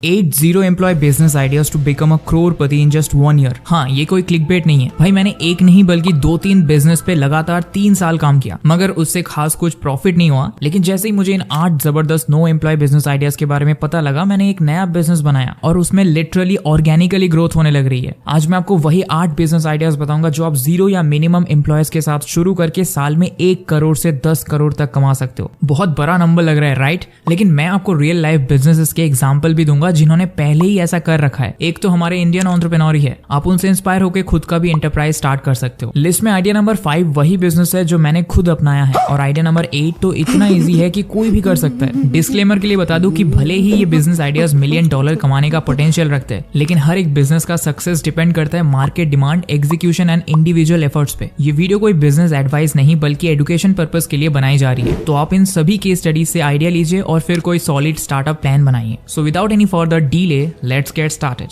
8 zero employ business ideas to become a करोड़पति in just 1 year. हाँ, ये कोई क्लिकबेट नहीं है भाई। मैंने एक नहीं बल्कि 2-3 बिजनेस पे लगातार 3 साल काम किया, मगर उससे खास कुछ प्रॉफिट नहीं हुआ। लेकिन जैसे ही मुझे इन 8 जबरदस्त नो एम्प्लॉय बिजनेस आइडियाज के बारे में पता लगा, मैंने एक नया बिजनेस बनाया और उसमें लिटरली ऑर्गेनिकली ग्रोथ होने लग रही है। आज मैं आपको वही 8 बिजनेस आइडियाज बताऊंगा जो आप जीरो या मिनिमम एम्प्लॉयज के साथ शुरू करके साल में 1 करोड़ से 10 करोड़ तक कमा सकते हो। बहुत बड़ा नंबर लग रहा है, राइट? लेकिन मैं आपको रियल लाइफ बिजनेसेस के एग्जाम्पल भी दूंगा जिन्होंने पहले ही ऐसा कर रखा है। एक तो हमारे इंडियन एंटरप्रेन्योर ही है, आप उनसे इंस्पायर होकर खुद का भी एंटरप्राइज स्टार्ट कर सकते हो। लिस्ट में आइडिया नंबर 5 वही बिजनेस है जो मैंने खुद अपनाया है, और आइडिया नंबर 8 तो इतना इजी है कि कोई भी कर सकता है। डिस्क्लेमर के लिए बता दूं कि भले ही ये बिजनेस आइडियाज $1 मिलियन कमाने का पोटेंशियल रखते हैं, लेकिन हर एक बिजनेस का सक्सेस डिपेंड करता है market demand, execution and individual efforts पे। ये वीडियो कोई बिजनेस एडवाइस नहीं बल्कि एजुकेशन पर्पस के लिए बनाई जा रही है। तो आप इन सभी केस स्टडीज से आइडिया लीजिए और फिर कोई सॉलिड स्टार्टअप प्लान बनाइए। So without any further delay, let's get started.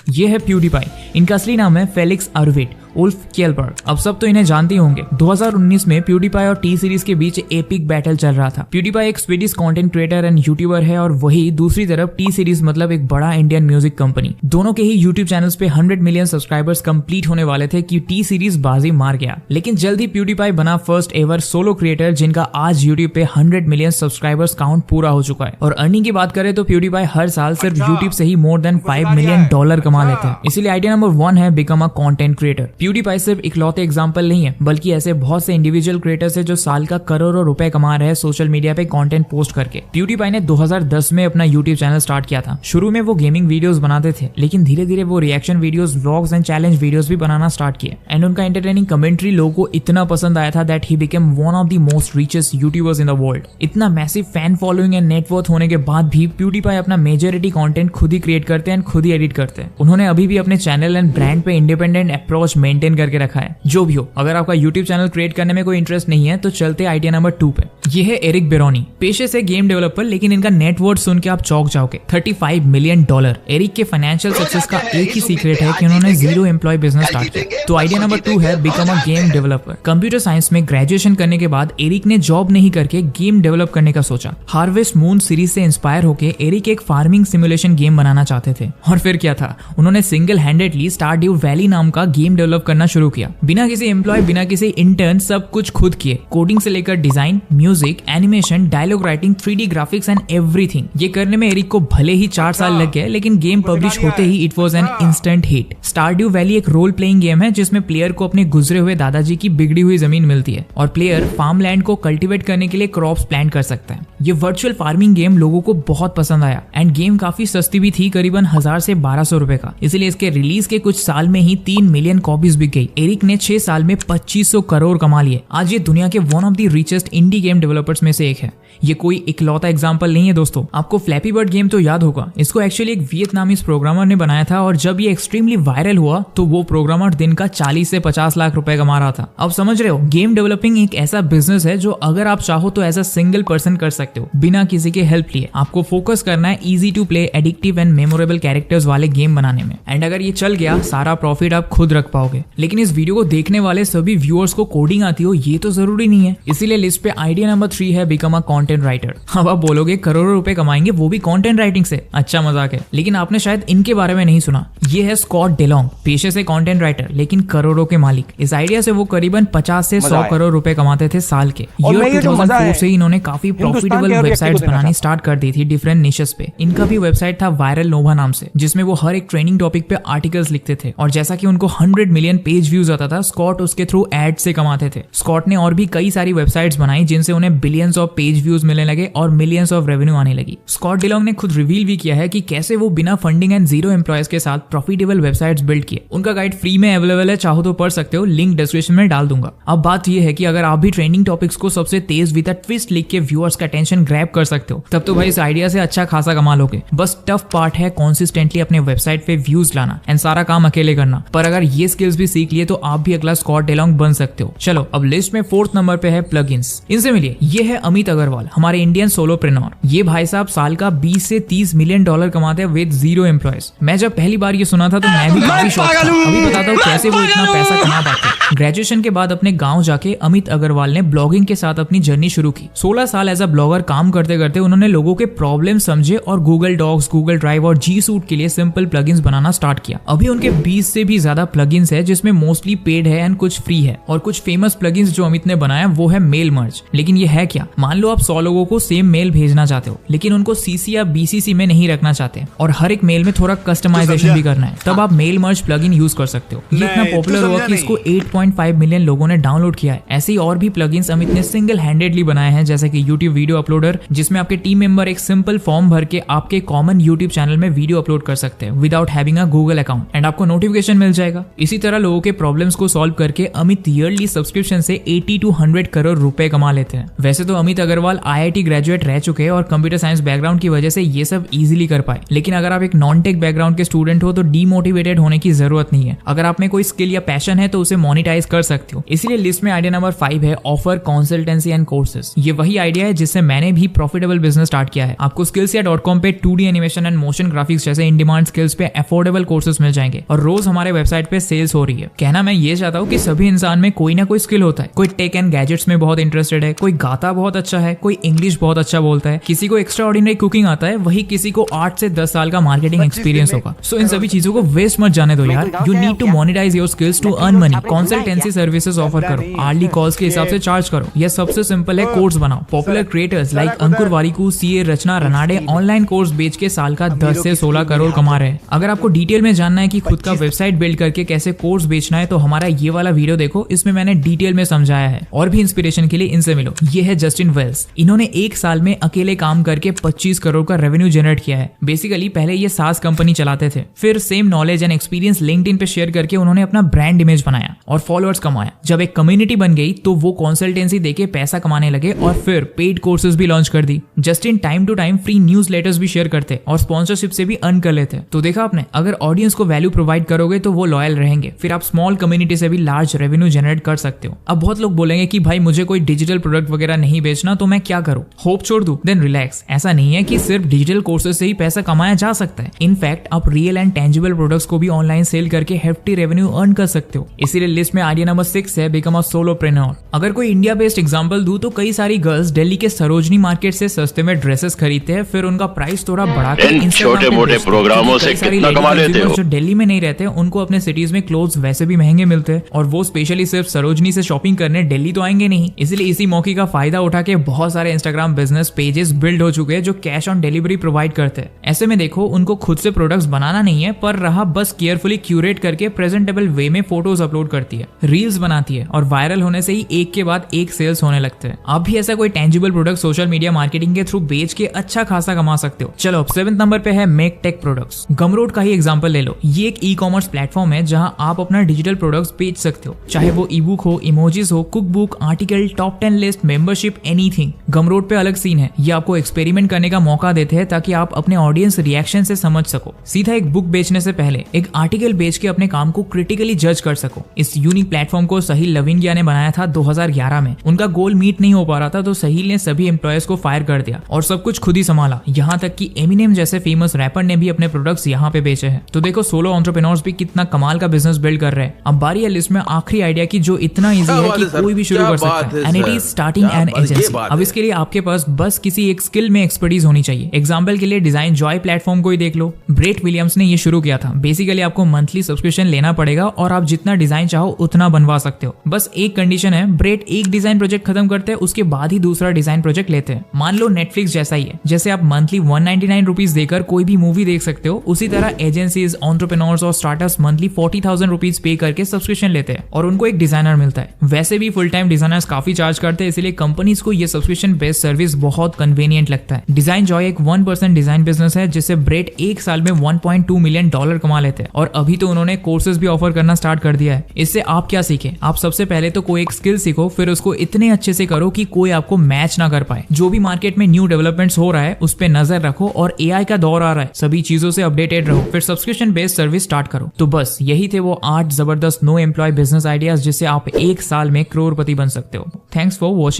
ये है प्यूडीपाई। इनका असली नाम है फेलिक्स अर्विट उल्फ कियलबर्ग। अब सब तो इन्हें जानते ही होंगे। 2019 में प्यूडीपाई और टी सीरीज के बीच एपिक बैटल चल रहा था। प्यूडीपाई एक Swedish content creator and YouTuber है, और वही दूसरी तरफ टी सीरीज मतलब एक बड़ा इंडियन म्यूजिक कंपनी। दोनों के ही यूट्यूब चैनल्स पे 100 मिलियन सब्सक्राइबर्स कंप्लीट होने वाले थे कि टी सीरीज बाजी मार गया। लेकिन जल्द ही प्यूडीपाई बना फर्स्ट एवर सोलो क्रिएटर जिनका आज यूट्यूब पे 100 मिलियन सब्सक्राइबर्स काउंट पूरा हो चुका है। और अर्निंग की बात करें तो प्यूडीपाई हर साल सिर्फ यूट्यूब से ही मोर देन $5 मिलियन कमा लेते हैं। इसीलिए आइडिया नंबर 1 है become a content creator. PewDiePie सिर्फ इकलौते एग्जांपल नहीं है, बल्कि ऐसे बहुत से इंडिविजुअल क्रिएटर्स हैं जो साल का करोड़ों रुपए कमा रहे हैं सोशल मीडिया पे कंटेंट पोस्ट करके। प्यूडीपाई ने 2010 में अपना यूट्यूब चैनल स्टार्ट किया था। शुरू में वो गेमिंग वीडियोस बनाते थे, लेकिन धीरे धीरे वो reaction videos, vlogs and challenge videos भी बनाना स्टार्ट किए। एंड उनका एंटरटेनिंग कमेंट्री लोगों को इतना पसंद आया था that he became one of the most richest YouTubers in the world. इतना massive fan following and net worth होने के बाद भी प्यूडीपाई अपना मेजॉरिटी कंटेंट खुद ही क्रिएट करते हैं, खुद ही एडिट करते हैं। उन्होंने अभी भी अपने चैनल एंड ब्रांड पे इंडिपेंडेंट अप्रोच मेंटेन करके रखा है। जो भी हो, अगर आपका यूट्यूब चैनल क्रिएट करने में कोई इंटरेस्ट नहीं है तो चलते आइडिया नंबर 2 पे। ये है एरिक बेरोनी, पेशे से गेम डेवलपर, लेकिन इनका नेटवर्थ सुन के आप चौंक जाओगे। $35 मिलियन। एरिक के फाइनेंशियल सक्सेस का एक ही सीक्रेट है कि उन्होंने जीरो एम्प्लॉय बिजनेस स्टार्ट किया। तो आइडिया नंबर 2 है become a game developer. Computer science में ग्रेजुएशन करने के बाद एरिक ने जॉब नहीं करके गेम डेवलप करने का सोचा। हार्वेस्ट मून सीरीज से इंस्पायर होकर एरिक एक फार्मिंग सिमुलेशन गेम बनाना चाहते थे, और फिर क्या था, उन्होंने सिंगल हैंडेडली स्टारड्यू वैली नाम का गेम डेवलप करना शुरू किया। बिना किसी एम्प्लॉय, बिना किसी इंटर्न, सब कुछ खुद किए। कोडिंग से लेकर design, music, animation, dialogue writing, 3D graphics and everything. ये करने में एरिक को भले ही 4 साल लग गए, लेकिन गेम पब्लिश होते ही it was an instant hit. Stardew Valley एक रोल प्लेइंग गेम है जिसमें प्लेयर को अपने गुजरे हुए दादाजी की बिगड़ी हुई जमीन मिलती है, और प्लेयर फार्म लैंड को कल्टीवेट करने के लिए क्रॉप्स प्लांट कर सकता है। ये वर्चुअल फार्मिंग गेम लोगों को बहुत पसंद आया, एंड गेम काफी सस्ती भी थी, करीबन 1000 से 1200 रुपए का। इसलिए इसके रिलीज के कुछ साल में ही 3 मिलियन कॉपीज बिक गई। एरिक ने 6 साल में 2500 करोड़ कमा लिए। आज ये दुनिया के one of the richest indie game developers में से एक है। ये कोई इकलौता एग्जांपल नहीं है दोस्तों। आपको फ्लैपी बर्ड गेम तो याद होगा। इसको एक्चुअली एक वियतनामीज प्रोग्रामर ने बनाया था, और जब ये एक्सट्रीमली वायरल हुआ तो वो प्रोग्रामर दिन का 40 से 50 लाख रुपए कमा रहा था। अब समझ रहे हो, गेम डेवलपिंग एक ऐसा बिजनेस है जो अगर आप चाहो तो एज अ सिंगल पर्सन कर सकते हो, बिना किसी के हेल्प लिए। आपको फोकस करना है easy to play, addictive and memorable characters वाले गेम बनाने में। एंड अगर ये चल गया, सारा प्रॉफिट आप खुद रख पाओगे। लेकिन इस वीडियो को देखने वाले सभी व्यूअर्स को कोडिंग आती हो ये तो जरूरी नहीं है। इसीलिए लिस्ट पे आइडिया नंबर 3 है बिकम अ कंटेंट राइटर। अब आप बोलोगे करोड़ों रुपए कमाएंगे वो भी कंटेंट राइटिंग से? अच्छा मजाक है, लेकिन आपने शायद इनके बारे में नहीं सुना। ये है स्कॉट डेलोंग, पेशे से कंटेंट राइटर लेकिन करोड़ों के मालिक। इस आइडिया से वो करीबन 50 से 100 करोड़ रुपए कमाते थे साल के। ईयर 2004 से इन्होंने काफी प्रॉफिटेबल वेबसाइट्स बनानी स्टार्ट कर दी थी डिफरेंट निशेस पे। इनका भी वेबसाइट था वायरल नोवा नाम से, जिसमें वो हर एक ट्रेनिंग टॉपिक पे आर्टिकल्स लिखते थे, और जैसा कि उनको 100 मिलियन पेज व्यूज आता था, स्कॉट उसके थ्रू एड से कमाते थे। स्कॉट ने और भी कई सारी वेबसाइट्स बनाई जिनसे उन्हें बिलियंस ऑफ पेज व्यूज मिलने लगे और मिलियंस ऑफ रेवेन्यू आने लगी। स्कॉट डिलोंग ने खुद रिवील भी किया है कि कैसे वो बिना फंडिंग एंड जीरो एम्प्लॉयज के साथ प्रॉफिटेबल वेबसाइट्स बिल्ड किए। उनका गाइड फ्री में अवेलेबल है, चाहो तो पढ़ सकते हो, लिंक डिस्क्रिप्शन में डाल दूंगा। अब बात यह है कि अगर आप भी ट्रेंडिंग टॉपिक्स को सबसे तेज विद अ ट्विस्ट लिख के व्यूअर्स का अटेंशन ग्रैब कर सकते हो, तब तो भाई इस आइडिया से अच्छा खासा कमा लोगे। बस टफ पार्ट है कंसिस्टेंटली अपने वेबसाइट पे व्यूज लाना एंड सारा काम अकेले करना। पर अगर ये स्किल्स भी सीख लिए तो आप भी अगला स्कॉट डिलोंग बन सकते हो। चलो अब लिस्ट में 4th नंबर पे है प्लगइन्स। इनसे मिलिए। चलिए, ये है अमित अग्रवाल, हमारे इंडियन सोलोप्रेन्योर। ये भाई साहब साल का 20 से 30 मिलियन डॉलर कमाते हैं विद 0 एम्प्लॉयज। मैं जब पहली बार ये सुना था तो मैं भी काफी शॉक था। अभी बताता हूँ कैसे वो इतना पैसा कमा पाते हैं। ग्रेजुएशन के बाद अपने गांव जाके अमित अग्रवाल ने ब्लॉगिंग के साथ अपनी जर्नी शुरू की। 16 साल एज अ ब्लॉगर काम करते करते उन्होंने लोगों के प्रॉब्लम समझे और गूगल डॉक्स, गूगल ड्राइव और जी सूट के लिए सिंपल प्लगइन्स बनाना स्टार्ट किया। अभी उनके 20 से भी ज्यादा प्लगइन्स है, जिसमें मोस्टली पेड है एंड कुछ फ्री है। और कुछ फेमस प्लगइन्स जो अमित ने बनाया वो है मेल मर्ज। लेकिन ये है क्या? मान लो आप 100 लोगों को सेम मेल भेजना चाहते हो, लेकिन उनको सीसी या बीसीसी में नहीं रखना चाहते और हर एक मेल में थोड़ा कस्टमाइजेशन भी करना है, तब आप मेल मर्ज प्लगइन यूज कर सकते हो। ये इतना पॉपुलर हुआ कि इसको 8.5 मिलियन लोगों ने डाउनलोड किया है। ऐसे ही और भी प्लगइन्स अमित ने सिंगल हैंडेडली बनाए हैं, जैसे कि यूट्यूब वीडियो अपलोडर, जिसमें आपके टीम मेंबर एक सिंपल फॉर्म भर के आपके कॉमन यूट्यूब चैनल में वीडियो अपलोड कर सकते हैं without having a Google account and आपको नोटिफिकेशन मिल जाएगा। इसी तरह लोगों के प्रॉब्लम्स को सॉल्व करके अमित ईयरली सब्सक्रिप्शन से 80 to 100 करोड़ रुपए कमा लेते हैं। वैसे तो अमित अग्रवाल IIT ग्रेजुएट रह चुके हैं और कंप्यूटर साइंस बैकग्राउंड की वजह से ये सब इजीली कर पाए। लेकिन अगर आप एक नॉन टेक बैकग्राउंड के स्टूडेंट हो तो डीमोटिवेटेड होने की जरूरत नहीं है। अगर आप में कोई स्किल या पैशन है तो उसे मोनेटाइज कर सकते हो। इसलिए लिस्ट में आइडिया नंबर 5 है ऑफर कंसल्टेंसी एंड कोर्सेज। ये वही आइडिया है जिससे मैंने भी प्रॉफिटेबल बिजनेस स्टार्ट किया है। आपको skillsia.com पे 2D animation and motion graphics जैसे इन डिमांड स्किल्स पे अफोर्डेबल कोर्सेज मिल जाएंगे और रोज हमारे वेबसाइट पे सेल्स हो रही है। कहना मैं ये चाहता हूँ कि सभी इंसान में कोई ना कोई स्किल होता है। कोई टेक एंड गैजेट्स में बहुत इंटरेस्टेड है, कोई गाता बहुत अच्छा है, कोई इंग्लिश बहुत अच्छा बोलता है, किसी को एक्स्ट्रा ऑर्डिनरी कुकिंग आता है, वही किसी को 8 से 10 साल का मार्केटिंग एक्सपीरियंस होगा। सो इन सभी चीजों को वेस्ट मत जाने दो यार। You need to monetise your skills to earn money. Consultancy services offer करो, आर्ली कॉल्स के हिसाब से चार्ज करो। यह सबसे सिंपल है, कोर्स बनाओ। पॉपुलर क्रिएटर्स लाइक अंकुर वारिकू, सीए रचना रनाडे ऑनलाइन कोर्स बेच के साल का 10 से 16 करोड़ कमा रहे हैं। अगर आपको डिटेल में जानना है कि खुद का वेबसाइट बिल्ड करके कैसे कोर्स बेचना है तो हमारा ये वाला वीडियो देखो, इसमें मैंने डिटेल में समझाया है। और भी इंस्पिरेशन के लिए इनसे मिलो। ये है जस्टिन वेल्स। इन्होंने एक साल में अकेले काम करके 25 करोड़ का रेवेन्यू जनरेट किया है। बेसिकली पहले ये सास कंपनी चलाते थे, फिर same knowledge and experience LinkedIn पे शेयर करके उन्होंने अपना ब्रांड इमेज बनाया और फॉलोअर्स कमाया। जब एक कम्युनिटी बन गई तो वो कंसल्टेंसी देके पैसा कमाने लगे और फिर पेड कोर्सेज भी लॉन्च कर दी। Justin time to time free newsletters भी शेयर करते और स्पॉन्सरशिप से भी अर्न कर लेते। तो देखा आपने, अगर ऑडियंस को वैल्यू प्रोवाइड करोगे तो वो लॉयल रहेंगे। फिर आप स्मॉल कम्युनिटी से भी लार्ज रेवेन्यू जनरेट कर सकते हो। अब बहुत लोग बोलेंगे कि भाई मुझे कोई डिजिटल प्रोडक्ट वगैरह नहीं बेचना तो मैं क्या करूं, होप छोड़ दूं? देन रिलैक्स, ऐसा नहीं है कि सिर्फ डिजिटल कोर्सेज से ही पैसा कमाया जा सकता है। इनफैक्ट आप रियल एंड टेंजिबल प्रोडक्ट्स को भी ऑनलाइन सेल करके हेफ्टी रेवेन्यू अर्न कर सकते हो। इसीलिए लिस्ट में आइडिया नंबर 6 है बिकम अ सोलोप्रेन्योर। अगर कोई इंडिया बेस्ड एग्जांपल दूं तो कई सारी गर्ल्स दिल्ली के सरोजनी मार्केट से सस्ते में ड्रेसेस खरीदते हैं, फिर उनका प्राइस थोड़ा बढ़ाकर इन छोटे-मोटे प्रोग्रामों से कितना कमा लेते हो। जो दिल्ली में नहीं रहते उनको अपने सिटीज में क्लोथ्स वैसे भी महंगे मिलते हैं और वो स्पेशली सिर्फ सरोजनी से शॉपिंग करने दिल्ली तो आएंगे नहीं। इसलिए इसी मौके का फायदा उठा के बहुत सारे इंस्टाग्राम बिजनेस पेजेस बिल्ड हो चुके हैं जो कैश ऑन डिलीवरी प्रोवाइड करते हैं। ऐसे में देखो, उनको खुद से प्रोडक्ट्स बनाना नहीं है, पर रहा बस केयरफुली क्यूरेट करके प्रेजेंटेबल वे में फोटोज अपलोड करती है, रील्स बनाती है और वायरल होने से ही एक के बाद एक सेल्स होने लगते हैं। आप भी ऐसा कोई tangible product social media marketing के थ्रू बेच के अच्छा खासा कमा सकते हो। चलो 7th नंबर पे है मेक टेक प्रोडक्ट्स। गमरोड का ही एग्जांपल ले लो। ये एक ई-कॉमर्स प्लेटफॉर्म है जहां आप अपना डिजिटल प्रोडक्ट्स बेच सकते हो, चाहे वो ई बुक हो, इमोजीज हो, cookbook, article, top 10 list, membership, anything. Gumroad पे अलग सीन है। ये आपको एक्सपेरिमेंट करने का मौका देते हैं ताकि आप अपने ऑडियंस रिएक्शन से समझ सको। सीधा एक बुक बेचने से पहले एक आर्टिकल बेच के अपने काम को क्रिटिकली जज कर सको। इस यूनिक प्लेटफॉर्म को सहील लविंगिया ने बनाया था 2011 में। उनका गोल मीट नहीं हो पा रहा था तो सहील ने सभी एम्प्लॉयज को फायर कर दिया और सब कुछ खुद ही संभाला। यहाँ तक कि एमिनेम जैसे फेमस रैपर ने भी अपने प्रोडक्ट्स यहाँ पे बेचे हैं। तो देखो सोलो एंटरप्रेन्योर्स भी कितना कमाल का बिजनेस बिल्ड कर रहे हैं। अब बारी है लिस्ट में आखिरी आइडिया की, जो इतना इजी है कि कोई भी शुरू कर सकता है, and it is starting an agency. अब इसके लिए आपके पास बस किसी एक स्किल में एक्सपर्टीज होनी चाहिए। एग्जांपल के लिए डिजाइन जॉय प्लेटफॉर्म को ही देख लो। ब्रेट विलियम्स ने ये शुरू किया था। बेसिकली आपको मंथली सब्सक्रिप्शन लेना पड़ेगा और आप जितना डिजाइन चाहो उतना बनवा सकते हो। बस एक कंडीशन है, ब्रेट एक डिजाइन प्रोजेक्ट खत्म करते हैं उसके बाद ही दूसरा डिजाइन प्रोजेक्ट लेते हैं। मान लो नेटफ्लिक्स जैसा ही है, जैसे आप मंथली 199 रुपीज देकर कोई भी मूवी देख सकते हो, उसी तरह एजेंसीज, एंटरप्रेन्योर्स और स्टार्टअप्स मंथली 40,000 रुपीज पे करके सब्सक्रिप्शन लेते हैं और उनको एक डिजाइनर मिलता है। वैसे भी फुल टाइम डिजाइनर्स काफी चार्ज करते हैं, इसलिए कंपनीज को ये सब्सक्रिप्शन बेस्ड सर्विस बहुत कन्वीनियंट लगता है। डिजाइन जॉय एक 1% डिजाइन बिजनेस है जिससे ब्रेट एक साल में $1.2 मिलियन कमा लेते हैं और अभी तो उन्होंने कोर्सेज भी ऑफर करना स्टार्ट कर दिया है। इससे आप क्या सीखे? आप सबसे पहले तो कोई एक स्किल सीखो, फिर उसको इतने अच्छे से करो कि कोई आपको मैच ना कर पाए। जो भी मार्केट में न्यू डेवलपमेंट्स हो रहा है उस पे नजर रखो और एआई का दौर आ रहा है, सभी चीजों से अपडेटेड रहो, फिर सब्सक्रिप्शन बेस्ड सर्विस स्टार्ट करो। तो बस यही थे वो 8 जबरदस्त नो एम्प्लॉय बिजनेस आइडियाज जिससे आप एक साल में करोड़पति बन सकते हो। Thanks for watching.